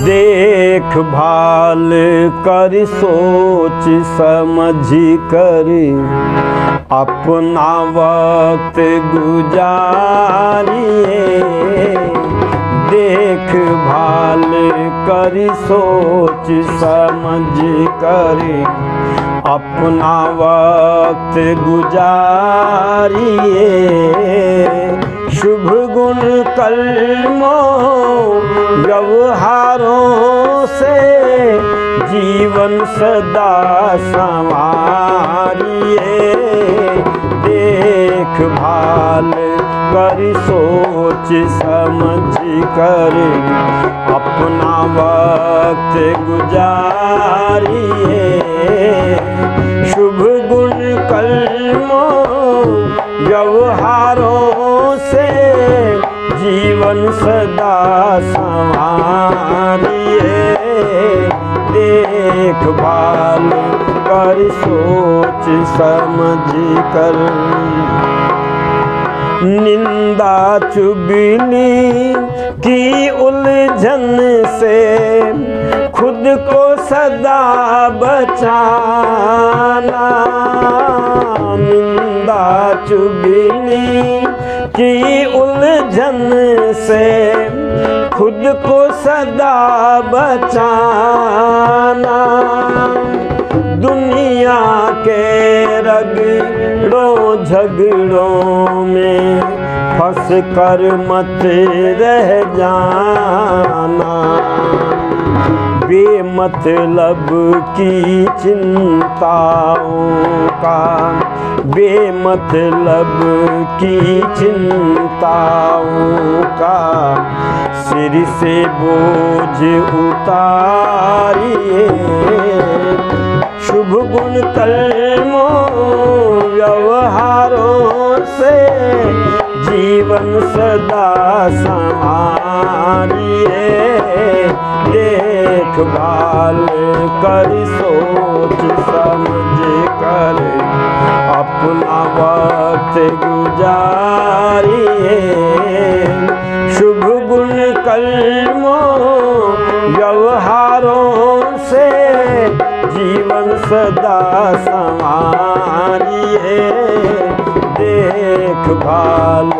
देख भाल कर सोच समझ कर अपना वक्त गुजारिए। देख भाल कर सोच समझ कर अपना वक्त गुजारिए। शुभ गुण कर्मों व्यवहारों से जीवन सदा संवारिए। देख भाल कर सोच समझ कर अपना वक्त गुजारिए। शुभ गुण कर्मों व्यवहारों से जीवन सदा संवारिए। देख भाल कर सोच समझ कर निंदा चुगली की उलझन से खुद को सदा बचाना। निंदा चुगली की उलझन से खुद को सदा बचाना। दुनिया के रगड़ों झगड़ों में फंस कर मत रह जाना। बेमतलब की चिंताओं का बेमतलब की चिंताओं का सिर से बोझ उतारिए। शुभ गुण कर्मों व्यवहारों से जीवन सदा संवारिए। देख भाल कर सोच समझ कर अपना वक्त गुजारिए। शुभ गुण कर्मों व्यवहारों से जीवन सदा संवारिए। देख भाल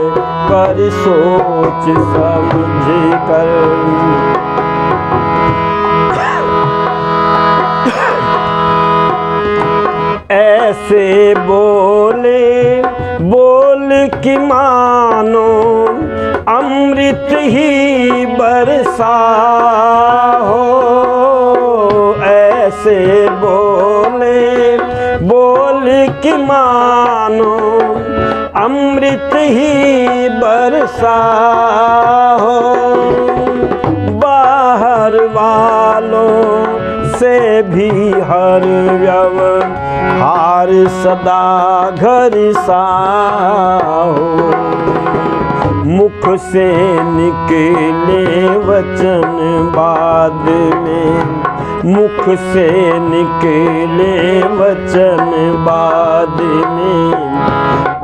कर सोच समझ कर ऐसे बोले बोल की मानो अमृत ही बरसा हो। ऐसे बोले बोल की मानो अमृत ही बरसा हो। बाहर वालों से भी हर व्यवहार सदा घर सा हो। मुख से निकले वचन बाद में मुख से निकले वचन बाद में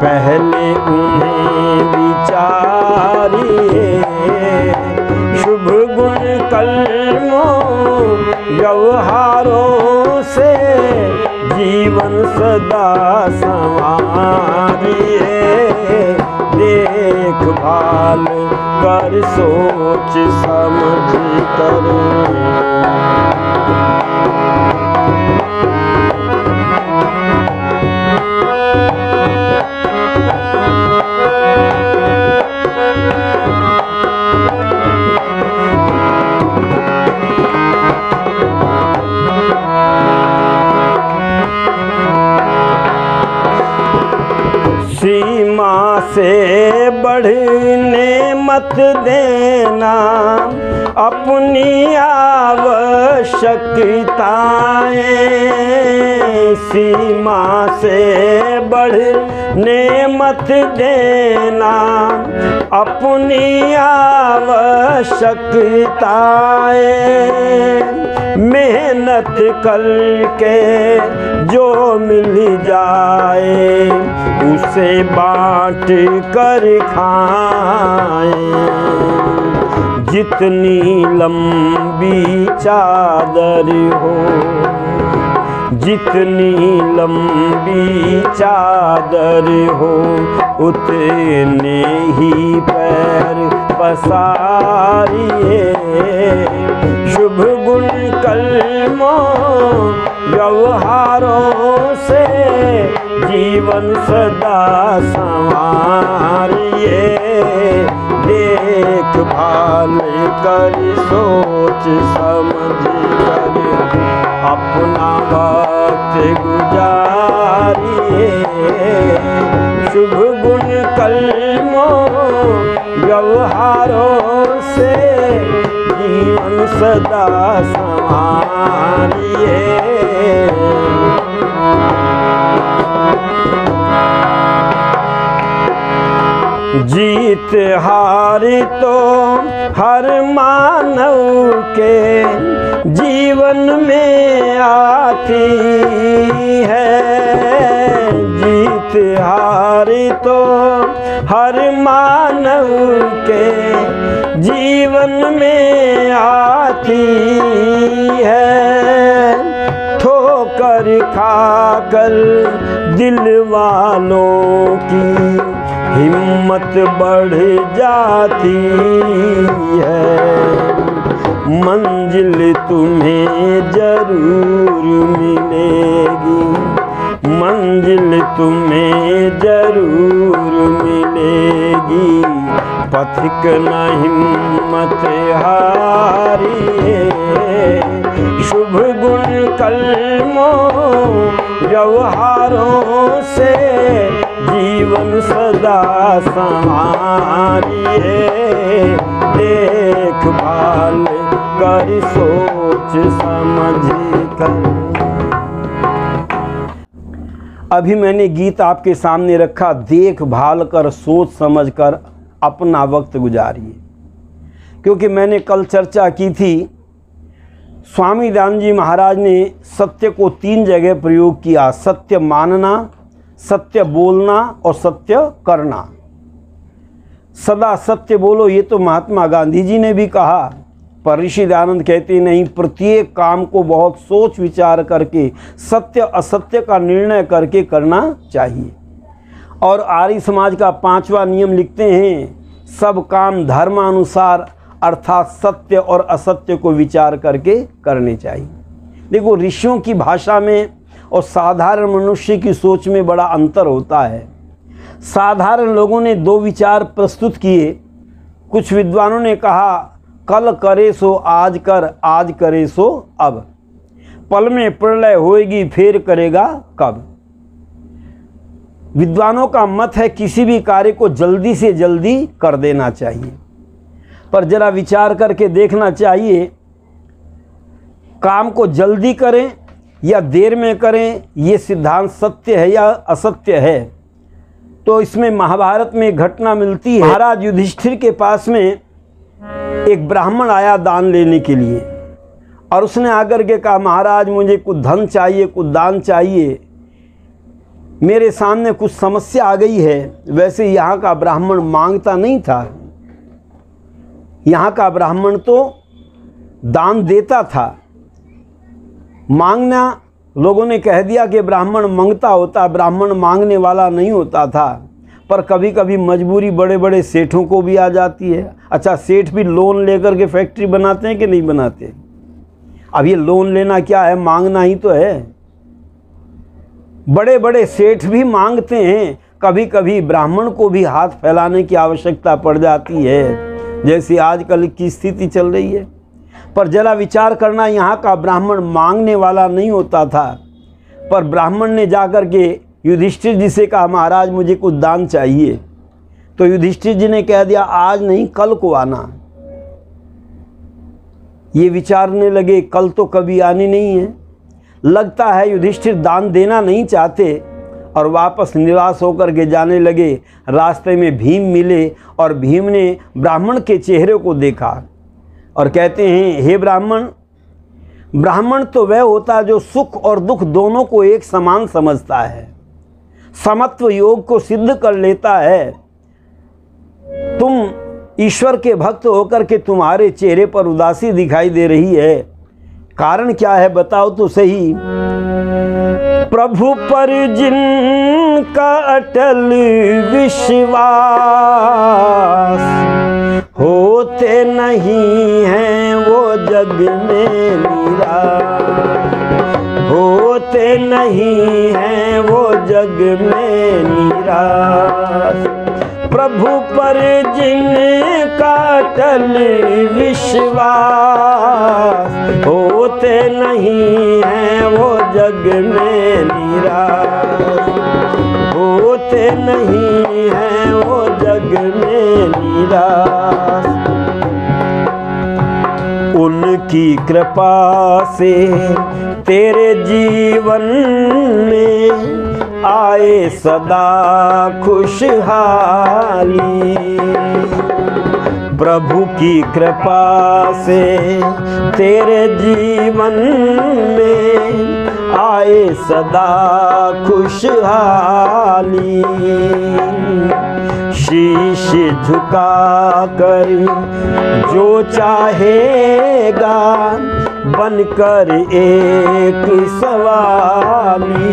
पहले उन्हें विचारिए। शुभ गुण कर्मों व्यवहारों से जीवन सदा संवारिए। देख भाल कर सोच समझ कर सीमा से बढ़ने मत देना अपनी आवश्यकताएं। सीमा से बढ़ने मत देना अपनी आवश्यकताएं। मेहनत करके जो मिल जाए उसे बांट कर खाएं। जितनी लंबी चादर हो, जितनी लंबी चादर हो, उतने ही पैर पसारिए। शुभ गुण कर्मों व्यवहारों से जीवन सदा संवारिए। देखभाल कर सोच समझ कर अपना वक्त गुजारिए। शुभ गुण कर्मों व्यवहारों से जीवन सदा संवारिए। जीत हार तो हर मानव के जीवन में आती है। जीत हार तो हर मानव के जीवन में आती है। ठोकर खाकर दिल वालों की हिम्मत बढ़ जाती है। मंजिल तुम्हें जरूर मिलेगी, मंजिल तुम्हें जरूर मिलेगी। पथिक न हिम्मत हारिए। शुभ गुण कर्मों व्यवहारों से जीवन सदा संवारिए। देखभाल कर सोच समझ कर। अभी मैंने गीत आपके सामने रखा, देखभाल कर सोच समझ कर अपना वक्त गुजारिए। क्योंकि मैंने कल चर्चा की थी, स्वामी दयानंद जी महाराज ने सत्य को 3 जगह प्रयोग किया। सत्य मानना, सत्य बोलना और सत्य करना। सदा सत्य बोलो, ये तो महात्मा गांधी जी ने भी कहा, पर ऋषि दयानंद कहते नहीं, प्रत्येक काम को बहुत सोच विचार करके सत्य असत्य का निर्णय करके करना चाहिए। और आर्य समाज का 5वां नियम लिखते हैं, सब काम धर्मानुसार अर्थात सत्य और असत्य को विचार करके करने चाहिए। देखो, ऋषियों की भाषा में और साधारण मनुष्य की सोच में बड़ा अंतर होता है। साधारण लोगों ने 2 विचार प्रस्तुत किए। कुछ विद्वानों ने कहा, कल करे सो आज कर, आज करे सो अब। पल में प्रलय होएगी, फिर करेगा कब। विद्वानों का मत है किसी भी कार्य को जल्दी से जल्दी कर देना चाहिए, पर जरा विचार करके देखना चाहिए, काम को जल्दी करें या देर में करें, ये सिद्धांत सत्य है या असत्य है। तो इसमें महाभारत में एक घटना मिलती है। महाराज युधिष्ठिर के पास में एक ब्राह्मण आया दान लेने के लिए, और उसने आकर के कहा, महाराज मुझे कुछ धन चाहिए, कुछ दान चाहिए, मेरे सामने कुछ समस्या आ गई है। वैसे यहाँ का ब्राह्मण मांगता नहीं था, यहाँ का ब्राह्मण तो दान देता था। मांगना लोगों ने कह दिया कि ब्राह्मण मांगता होता, ब्राह्मण मांगने वाला नहीं होता था। पर कभी कभी मजबूरी बड़े बड़े सेठों को भी आ जाती है। अच्छा, सेठ भी लोन लेकर के फैक्ट्री बनाते हैं कि नहीं बनाते? अब ये लोन लेना क्या है, मांगना ही तो है। बड़े बड़े सेठ भी मांगते हैं। कभी कभी ब्राह्मण को भी हाथ फैलाने की आवश्यकता पड़ जाती है, जैसी आजकल की स्थिति चल रही है। पर जरा विचार करना, यहाँ का ब्राह्मण मांगने वाला नहीं होता था, पर ब्राह्मण ने जाकर के युधिष्ठिर जी से कहा, महाराज मुझे कुछ दान चाहिए। तो युधिष्ठिर जी ने कह दिया, आज नहीं कल को आना। ये विचारने लगे, कल तो कभी आनी नहीं है। लगता है युधिष्ठिर दान देना नहीं चाहते और वापस निराश होकर के जाने लगे। रास्ते में भीम मिले और भीम ने ब्राह्मण के चेहरे को देखा और कहते हैं, हे ब्राह्मण, ब्राह्मण तो वह होता है जो सुख और दुख दोनों को एक समान समझता है, समत्व योग को सिद्ध कर लेता है। तुम ईश्वर के भक्त होकर के तुम्हारे चेहरे पर उदासी दिखाई दे रही है, कारण क्या है बताओ तो सही। प्रभु पर जिनका अटल विश्वास, होते नहीं हैं वो जग में निराश, होते नहीं हैं वो जग में निराश। प्रभु पर जिनका अटल विश्वास, होते नहीं हैं वो जग में निराश, होते नहीं हैं वो जग में निराश। उनकी कृपा से तेरे जीवन में आए सदा खुशहाली, प्रभु की कृपा से तेरे जीवन में आए सदा खुशहाली। शीश झुका कर जो चाहेगा बनकर एक सवाली,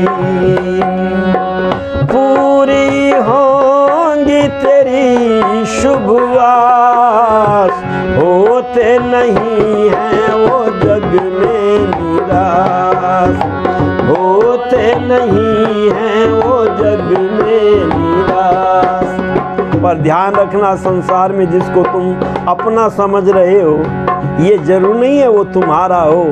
पूरी होंगी तेरी शुभ आस, होते नहीं हैं वो जग में निराश, होते नहीं हैं वो जग में निराश। पर ध्यान रखना, संसार में जिसको तुम अपना समझ रहे हो ये जरूर नहीं है वो तुम्हारा हो।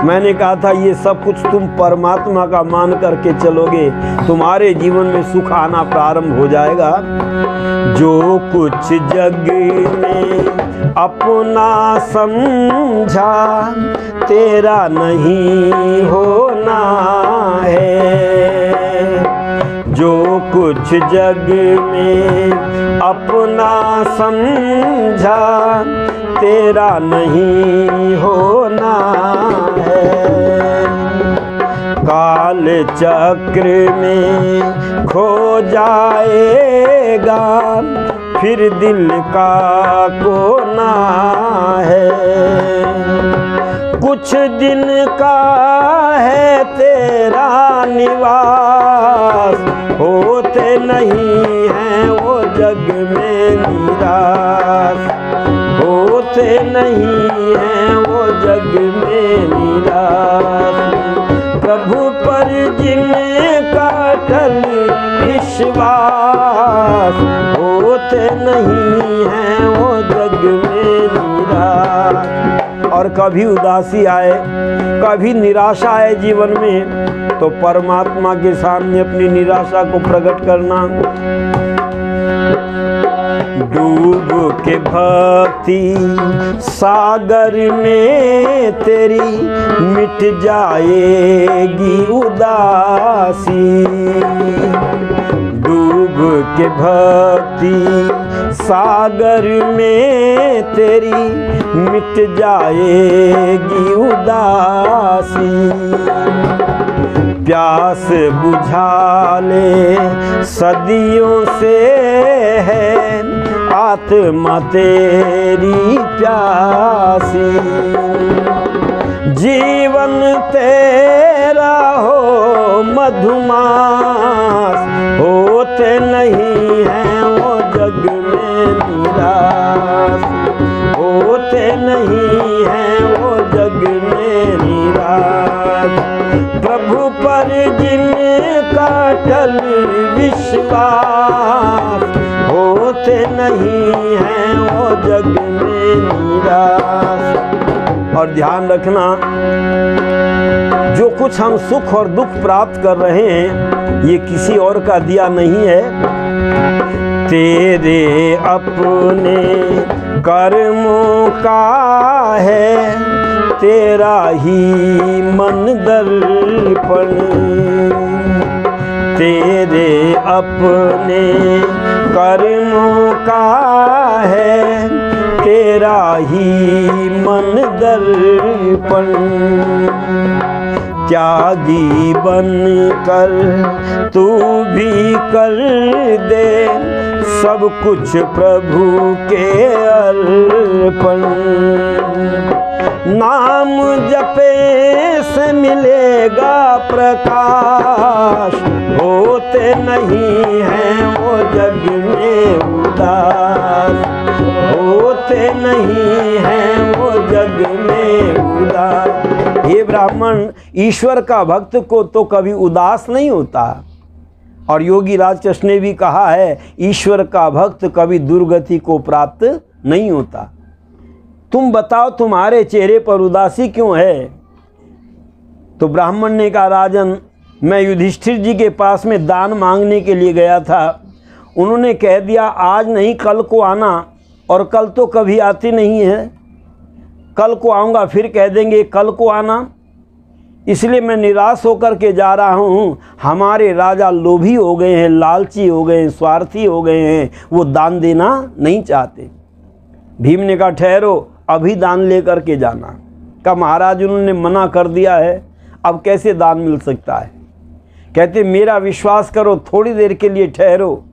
मैंने कहा था ये सब कुछ तुम परमात्मा का मान करके चलोगे, तुम्हारे जीवन में सुख आना प्रारंभ हो जाएगा। जो कुछ जग में अपना समझा तेरा नहीं होना है, जो कुछ जग में अपना समझा तेरा नहीं होना है। काल चक्र में खो जाएगा फिर दिल का कोना है, कुछ दिन का है तेरा निवास, होते नहीं हैं वो जग में निराश, होते नहीं हैं वो जग में निराश। प्रभु पर जिनका अटल विश्वास, होते नहीं हैं वो जग में निराश। और कभी उदासी आए, कभी निराशा आए जीवन में, तो परमात्मा के सामने अपनी निराशा को प्रकट करना। डूब के भक्ति सागर में तेरी मिट जाएगी उदासी, डूब के भक्ति सागर में तेरी मिट जाएगी उदासी। प्यास बुझा ले सदियों से है आत्मा तेरी प्यासी, जीवन तेरा हो मधुमास, होते नहीं हैं वो जग में निराश, होते नहीं हैं वो जग में निराश। प्रभु पर जिनका अटल विश्वास, होते नहीं हैं वो जग में निराश। और ध्यान रखना, जो कुछ हम सुख और दुख प्राप्त कर रहे हैं ये किसी और का दिया नहीं है, तेरे अपने कर्मों का है तेरा ही मन दर्पण, तेरे अपने कर्मों का है तेरा ही मन दर्पण। त्यागी बन कर तू भी कर दे सब कुछ प्रभु के अर्पण। नाम जपे से मिलेगा प्रकाश, होते नहीं हैं वो जग में उदास, होते नहीं हैं वो जग में उदास। हे ब्राह्मण, ईश्वर का भक्त को तो कभी उदास नहीं होता। और योगी राज कृष्ण ने भी कहा है, ईश्वर का भक्त कभी दुर्गति को प्राप्त नहीं होता। तुम बताओ तुम्हारे चेहरे पर उदासी क्यों है? तो ब्राह्मण ने कहा, राजन, मैं युधिष्ठिर जी के पास में दान मांगने के लिए गया था। उन्होंने कह दिया आज नहीं कल को आना, और कल तो कभी आती नहीं है। कल को आऊँगा फिर कह देंगे कल को आना, इसलिए मैं निराश होकर के जा रहा हूँ। हमारे राजा लोभी हो गए हैं, लालची हो गए हैं, स्वार्थी हो गए हैं, वो दान देना नहीं चाहते। भीम ने कहा ठहरो, अभी दान लेकर के जाना। कहा महाराज उन्होंने मना कर दिया है, अब कैसे दान मिल सकता है? कहते मेरा विश्वास करो, थोड़ी देर के लिए ठहरो।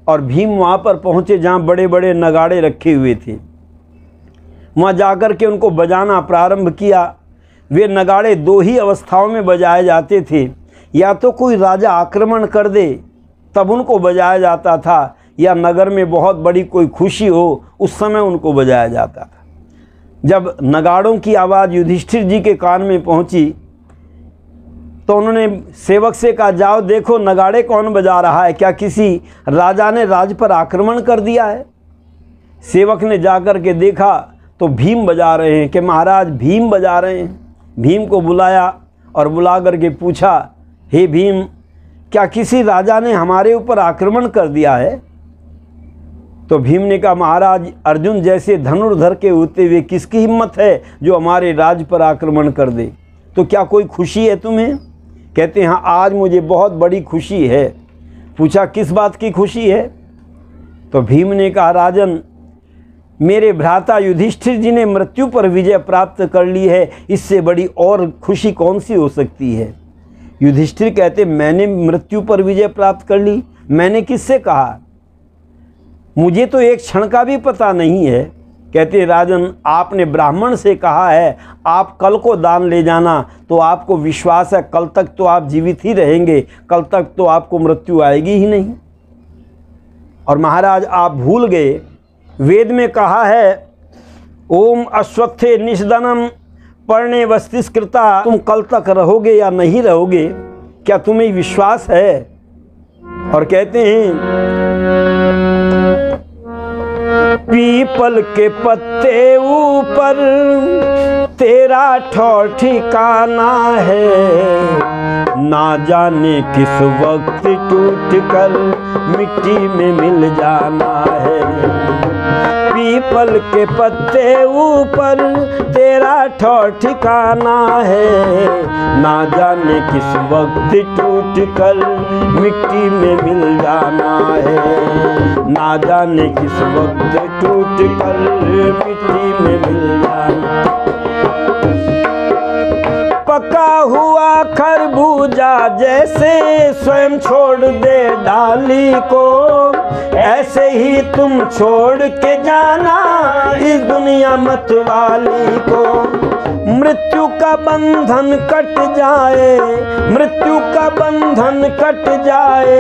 और भीम वहाँ पर पहुँचे जहाँ बड़े बड़े नगाड़े रखे हुए थे। वहाँ जाकर के उनको बजाना प्रारंभ किया। वे नगाड़े दो ही अवस्थाओं में बजाए जाते थे, या तो कोई राजा आक्रमण कर दे तब उनको बजाया जाता था, या नगर में बहुत बड़ी कोई खुशी हो उस समय उनको बजाया जाता था। जब नगाड़ों की आवाज़ युधिष्ठिर जी के कान में पहुंची तो उन्होंने सेवक से कहा जाओ देखो नगाड़े कौन बजा रहा है, क्या किसी राजा ने राज पर आक्रमण कर दिया है? सेवक ने जाकर के देखा तो भीम बजा रहे हैं। कि महाराज भीम बजा रहे हैं। भीम को बुलाया और बुला करके पूछा, हे भीम, क्या किसी राजा ने हमारे ऊपर आक्रमण कर दिया है? तो भीम ने कहा महाराज अर्जुन जैसे धनुर्धर के होते हुए किसकी हिम्मत है जो हमारे राज पर आक्रमण कर दे? तो क्या कोई खुशी है तुम्हें? कहते हैं हाँ आज मुझे बहुत बड़ी खुशी है। पूछा किस बात की खुशी है? तो भीम ने कहा राजन, मेरे भ्राता युधिष्ठिर जी ने मृत्यु पर विजय प्राप्त कर ली है, इससे बड़ी और खुशी कौन सी हो सकती है? युधिष्ठिर कहते मैंने मृत्यु पर विजय प्राप्त कर ली? मैंने किससे कहा? मुझे तो एक क्षण का भी पता नहीं है। कहते राजन आपने ब्राह्मण से कहा है आप कल को दान ले जाना, तो आपको विश्वास है कल तक तो आप जीवित ही रहेंगे, कल तक तो आपको मृत्यु आएगी ही नहीं। और महाराज आप भूल गए, वेद में कहा है ओम अश्वत्थे निषदनम पर्णे वस्तिष्कृता, तुम कल तक रहोगे या नहीं रहोगे, क्या तुम्हें विश्वास है? और कहते हैं पीपल के पत्ते ऊपर तेरा ठौर ठिकाना है, ना जाने किस वक्त टूट कर मिट्टी में मिल जाना है। पीपल के पत्ते ऊपर तेरा ठौर ठिकाना है, ना जाने किस वक्त टूट कर मिट्टी में मिल जाना है, ना जाने किस वक्त टूट कर मिट्टी में मिल जाना। पका हुआ खरबूजा जैसे स्वयं छोड़ दे डाली को, ऐसे ही तुम छोड़ के जाना इस दुनिया मत वाली को। मृत्यु का बंधन कट जाए, मृत्यु का बंधन कट जाए,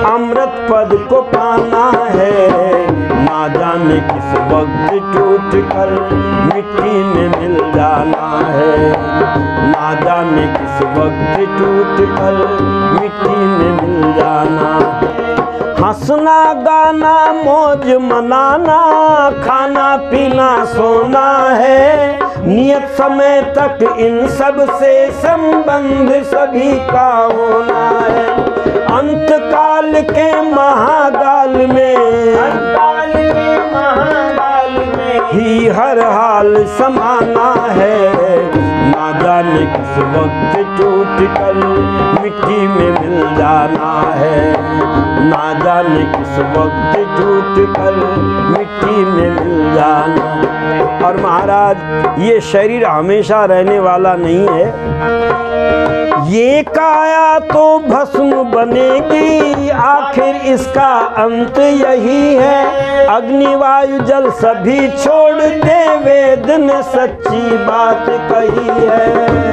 अमृत पद को पाना है, ना जाने किस वक्त टूट कर मिट्टी में मिल जाना है, ना जाने किस वक्त टूट कर मिट्टी में मिल जाना है। हंसना गाना मौज मनाना, खाना पीना सोना है, नियत समय तक इन सब से संबंध सभी का होना है। अंत काल के महाकाल में ही हर हाल समाना है, ना जाने किस वक्त टूट कर मिट्टी में मिल जाना है। ना जाने किस वक्त टूट कर मिट्टी में मिल जाना। और महाराज ये शरीर हमेशा रहने वाला नहीं है, ये काया तो भस्म बनेगी, आखिर इसका अंत यही है। अग्नि वायु जल सभी छोड़ दे, वेद ने सच्ची बात कही है।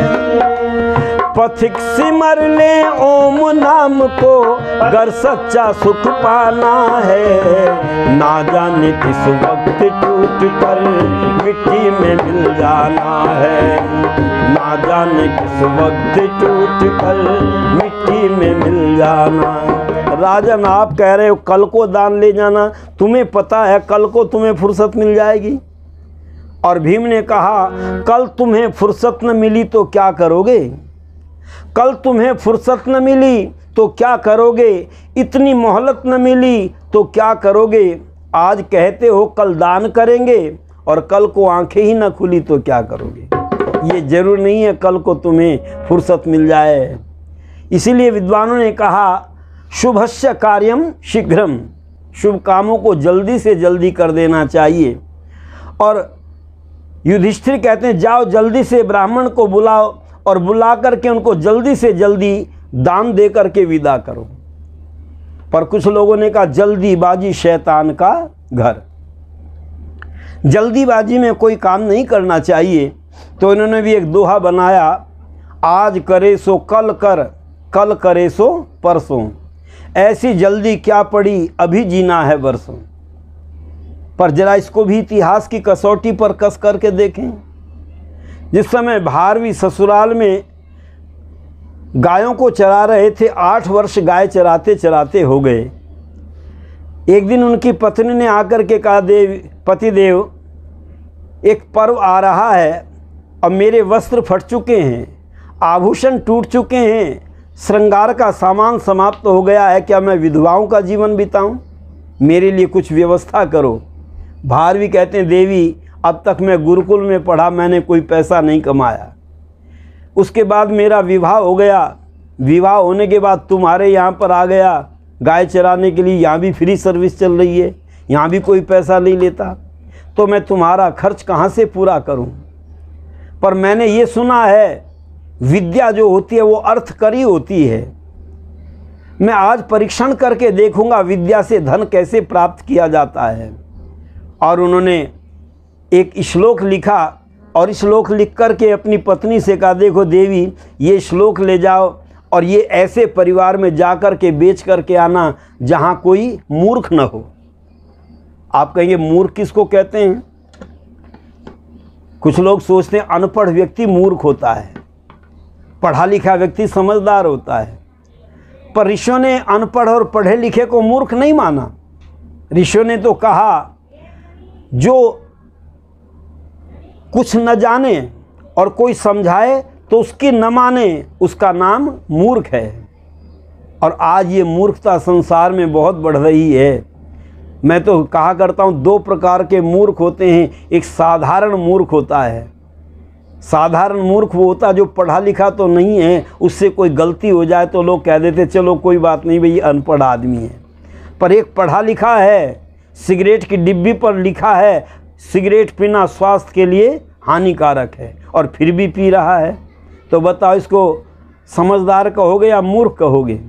पथिक सिमर ले ओम नाम को, गर सच्चा सुख पाना है। ना जाने किस वक्त टूट कर मिट्टी में मिल जाना है। ना जाने किस वक्त टूट कर मिट्टी में मिल जाना। राजन आप कह रहे हो कल को दान ले जाना, तुम्हें पता है कल को तुम्हें फुर्सत मिल जाएगी? और भीम ने कहा कल तुम्हें फुर्सत न मिली तो क्या करोगे? कल तुम्हें फुर्सत न मिली तो क्या करोगे? इतनी मोहलत न मिली तो क्या करोगे? आज कहते हो कल दान करेंगे और कल को आंखें ही न खुली तो क्या करोगे? ये जरूर नहीं है कल को तुम्हें फुर्सत मिल जाए। इसीलिए विद्वानों ने कहा शुभस्य कार्यम शीघ्रम, शुभ कामों को जल्दी से जल्दी कर देना चाहिए। और युधिष्ठिर कहते हैं जाओ जल्दी से ब्राह्मण को बुलाओ और बुला करके उनको जल्दी से जल्दी दान दे करके विदा करो। पर कुछ लोगों ने कहा जल्दीबाजी शैतान का घर, जल्दीबाजी में कोई काम नहीं करना चाहिए। तो इन्होंने भी एक दोहा बनाया, आज करे सो कल कर, कल करे सो परसों, ऐसी जल्दी क्या पड़ी अभी जीना है बरसों। पर जरा इसको भी इतिहास की कसौटी पर कस करके देखें। जिस समय भारवी ससुराल में गायों को चरा रहे थे, 8 वर्ष गाय चराते चराते हो गए। एक दिन उनकी पत्नी ने आकर के कहा पतिदेव एक पर्व आ रहा है, अब मेरे वस्त्र फट चुके हैं, आभूषण टूट चुके हैं, श्रृंगार का सामान समाप्त हो गया है, क्या मैं विधवाओं का जीवन बिताऊं? मेरे लिए कुछ व्यवस्था करो। भारवी कहते हैं देवी अब तक मैं गुरुकुल में पढ़ा, मैंने कोई पैसा नहीं कमाया। उसके बाद मेरा विवाह हो गया, विवाह होने के बाद तुम्हारे यहाँ पर आ गया गाय चराने के लिए, यहाँ भी फ्री सर्विस चल रही है, यहाँ भी कोई पैसा नहीं लेता, तो मैं तुम्हारा खर्च कहाँ से पूरा करूँ? पर मैंने ये सुना है विद्या जो होती है वो अर्थकरी होती है, मैं आज परीक्षण करके देखूंगा विद्या से धन कैसे प्राप्त किया जाता है। और उन्होंने एक श्लोक लिखा और श्लोक लिख करके अपनी पत्नी से कहा देखो देवी ये श्लोक ले जाओ और ये ऐसे परिवार में जा कर के बेच करके आना जहाँ कोई मूर्ख न हो। आप कहेंगे मूर्ख किसको कहते हैं? कुछ लोग सोचते हैं अनपढ़ व्यक्ति मूर्ख होता है, पढ़ा लिखा व्यक्ति समझदार होता है। पर ऋषियों ने अनपढ़ और पढ़े लिखे को मूर्ख नहीं माना। ऋषियों ने तो कहा जो कुछ न जाने और कोई समझाए तो उसकी न माने, उसका नाम मूर्ख है। और आज ये मूर्खता संसार में बहुत बढ़ रही है। मैं तो कहा करता हूँ 2 प्रकार के मूर्ख होते हैं। एक साधारण मूर्ख होता है, साधारण मूर्ख वो होता है जो पढ़ा लिखा तो नहीं है, उससे कोई गलती हो जाए तो लोग कह देते चलो कोई बात नहीं भाई अनपढ़ आदमी है। पर एक पढ़ा लिखा है, सिगरेट की डिब्बी पर लिखा है सिगरेट पीना स्वास्थ्य के लिए हानिकारक है और फिर भी पी रहा है, तो बताओ इसको समझदार कहोगे या मूर्ख कहोगे?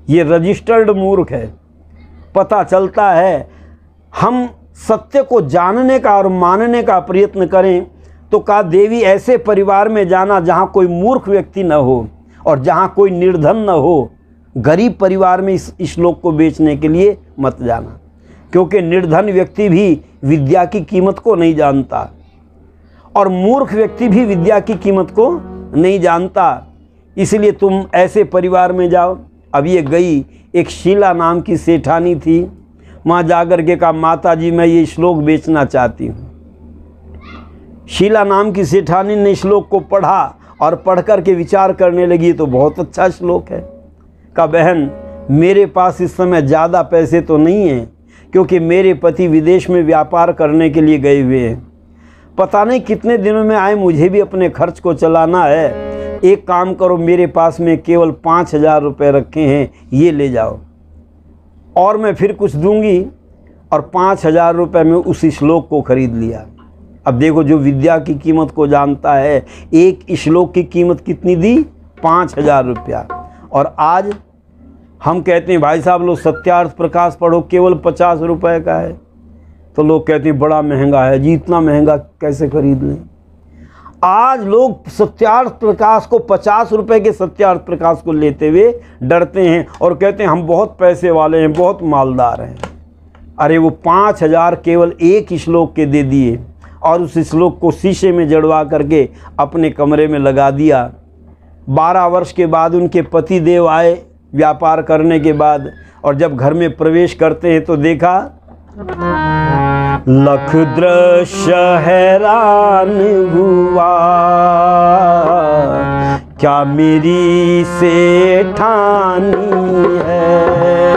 ये रजिस्टर्ड मूर्ख है। पता चलता है हम सत्य को जानने का और मानने का प्रयत्न करें तो कहा देवी ऐसे परिवार में जाना जहाँ कोई मूर्ख व्यक्ति न हो और जहाँ कोई निर्धन न हो। गरीब परिवार में इस श्लोक को बेचने के लिए मत जाना, क्योंकि निर्धन व्यक्ति भी विद्या की कीमत को नहीं जानता और मूर्ख व्यक्ति भी विद्या की कीमत को नहीं जानता। इसलिए तुम ऐसे परिवार में जाओ। अब ये गई, एक शीला नाम की सेठानी थी, वहाँ जाकर के कहा माता जी मैं ये श्लोक बेचना चाहती हूँ। शीला नाम की सेठानी ने श्लोक को पढ़ा और पढ़ कर के विचार करने लगी तो बहुत अच्छा श्लोक है। कहा बहन मेरे पास इस समय ज़्यादा पैसे तो नहीं हैं, क्योंकि मेरे पति विदेश में व्यापार करने के लिए गए हुए हैं, पता नहीं कितने दिनों में आए, मुझे भी अपने खर्च को चलाना है। एक काम करो मेरे पास में केवल 5,000 रुपये रखे हैं, ये ले जाओ। और मैं फिर कुछ दूंगी, और 5,000 रुपये में उस श्लोक को खरीद लिया। अब देखो, जो विद्या की कीमत को जानता है, एक श्लोक की कीमत कितनी दी? 5,000 रुपया। और आज हम कहते हैं भाई साहब लोग सत्यार्थ प्रकाश पढ़ो, केवल 50 रुपये का है। तो लोग कहते हैं बड़ा महंगा है जी, इतना महंगा कैसे खरीद लें। आज लोग सत्यार्थ प्रकाश को 50 रुपये के सत्यार्थ प्रकाश को लेते हुए डरते हैं और कहते हैं हम बहुत पैसे वाले हैं, बहुत मालदार हैं। अरे वो 5,000 केवल एक श्लोक के दे दिए और उस श्लोक को शीशे में जड़वा करके अपने कमरे में लगा दिया। 12 वर्ष के बाद उनके पति देव आए व्यापार करने के बाद, और जब घर में प्रवेश करते हैं तो देखा लख दृश्य हैरान हुआ, क्या मेरी सेठानी है,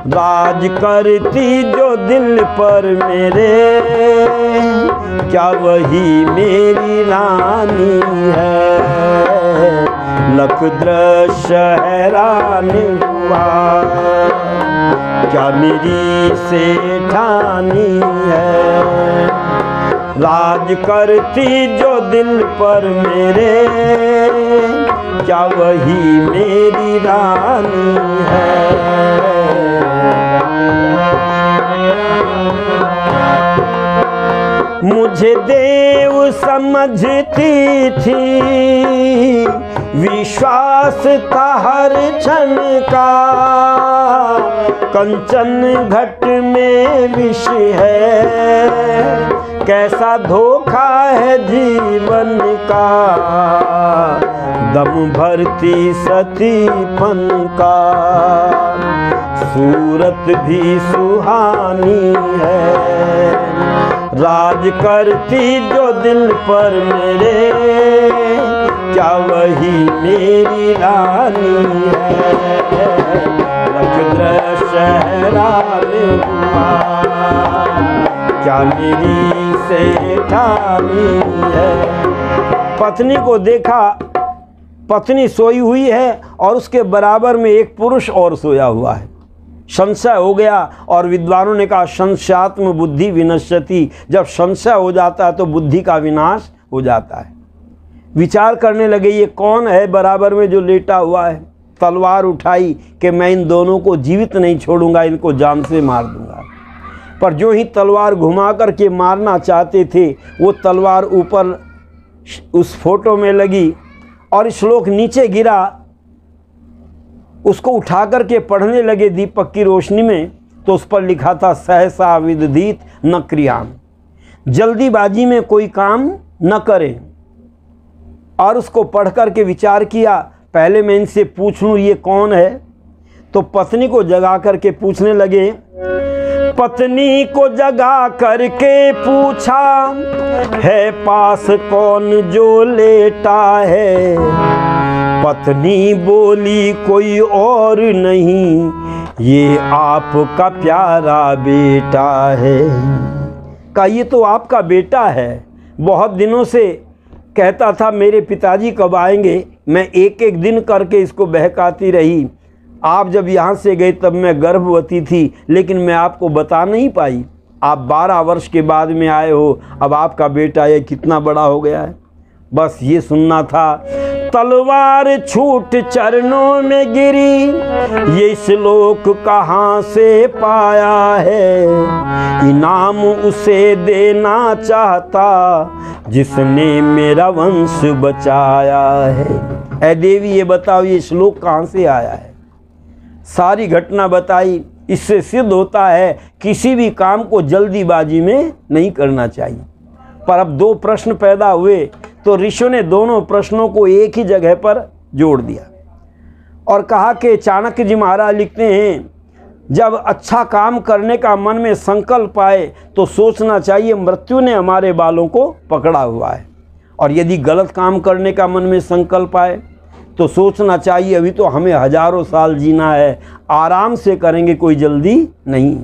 राज करती जो दिल पर मेरे, क्या वही मेरी रानी है। लख दृश्य हैरान हुआ, क्या मेरी सेठानी है, राज करती जो दिल पर मेरे, क्या वही मेरी रानी है। मुझे देव समझती थी, विश्वास था हर क्षण का, कंचन घट में विष है, कैसा धोखा है जीवन का, दम भरती सतीपन का, सूरत भी सुहानी है, राज करती जो दिल पर मेरे, क्या वही मेरी रानी है। लख दृश्य हैरान हुआ, क्या मेरी सेठानी है। पत्नी को देखा, पत्नी सोई हुई है और उसके बराबर में एक पुरुष और सोया हुआ है। संशय हो गया और विद्वानों ने कहा संशयात्म बुद्धि विनश्यति। जब संशय हो जाता है तो बुद्धि का विनाश हो जाता है। विचार करने लगे ये कौन है बराबर में जो लेटा हुआ है। तलवार उठाई कि मैं इन दोनों को जीवित नहीं छोड़ूंगा, इनको जान से मार दूंगा। पर जो ही तलवार घुमा कर के मारना चाहते थे वो तलवार ऊपर उस फोटो में लगी और श्लोक नीचे गिरा। उसको उठा कर के पढ़ने लगे दीपक की रोशनी में, तो उस पर लिखा था सहसा विदधीत न क्रियाम, जल्दीबाजी में कोई काम न करें। और उसको पढ़ कर के विचार किया पहले मैं इनसे पूछ लूँ ये कौन है। तो पत्नी को जगा करके पूछने लगे। पत्नी को जगा करके पूछा है पास कौन जो लेटा है। पत्नी बोली कोई और नहीं ये आपका प्यारा बेटा है। कहा ये तो आपका बेटा है, बहुत दिनों से कहता था मेरे पिताजी कब आएंगे। मैं एक एक दिन करके इसको बहकाती रही। आप जब यहाँ से गए तब मैं गर्भवती थी, लेकिन मैं आपको बता नहीं पाई। आप 12 वर्ष के बाद में आए हो, अब आपका बेटा ये कितना बड़ा हो गया है। बस ये सुनना था। तलवार छूट चरणों में गिरी, ये श्लोक कहाँ से पाया है। इनाम उसे देना चाहता जिसने मेरा वंश बचाया है। ऐ देवी ये बताओ ये श्लोक कहाँ से आया है। सारी घटना बताई। इससे सिद्ध होता है किसी भी काम को जल्दीबाजी में नहीं करना चाहिए। पर अब 2 प्रश्न पैदा हुए तो ऋषियों ने दोनों प्रश्नों को एक ही जगह पर जोड़ दिया और कहा कि चाणक्य जी महाराज लिखते हैं जब अच्छा काम करने का मन में संकल्प आए तो सोचना चाहिए मृत्यु ने हमारे बालों को पकड़ा हुआ है। और यदि गलत काम करने का मन में संकल्प आए तो सोचना चाहिए अभी तो हमें हजारों साल जीना है, आराम से करेंगे, कोई जल्दी नहीं।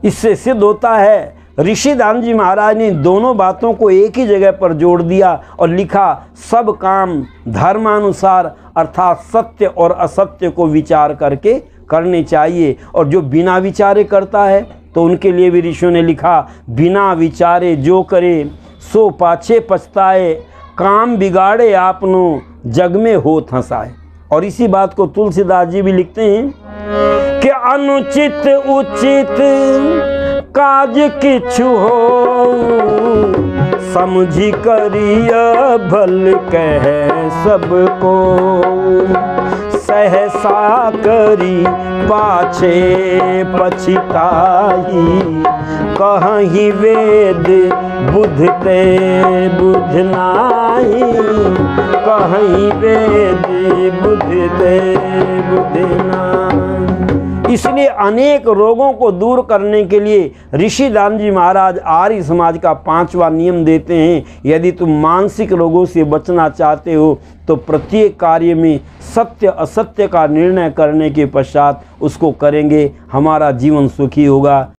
इससे सिद्ध होता है ऋषिदान जी महाराज ने दोनों बातों को एक ही जगह पर जोड़ दिया और लिखा सब काम धर्मानुसार अर्थात सत्य और असत्य को विचार करके करने चाहिए। और जो बिना विचारे करता है तो उनके लिए भी ऋषियों ने लिखा, बिना विचारे जो करे सो पाछे पछताए, काम बिगाड़े आपनो जग में होत हंसाए। और इसी बात को तुलसीदास जी भी लिखते हैं कि अनुचित उचित काज किछु हो, समझी करिया भल कह सबको, सहसा करी पाछे पछताई, कहीं वेद बुध ते बुध नाही, कहीं वेद बुध ते बुध नाही। इसलिए अनेक रोगों को दूर करने के लिए ऋषि दान जी महाराज आर्य समाज का 5वां नियम देते हैं, यदि तुम मानसिक रोगों से बचना चाहते हो तो प्रत्येक कार्य में सत्य असत्य का निर्णय करने के पश्चात उसको करेंगे, हमारा जीवन सुखी होगा।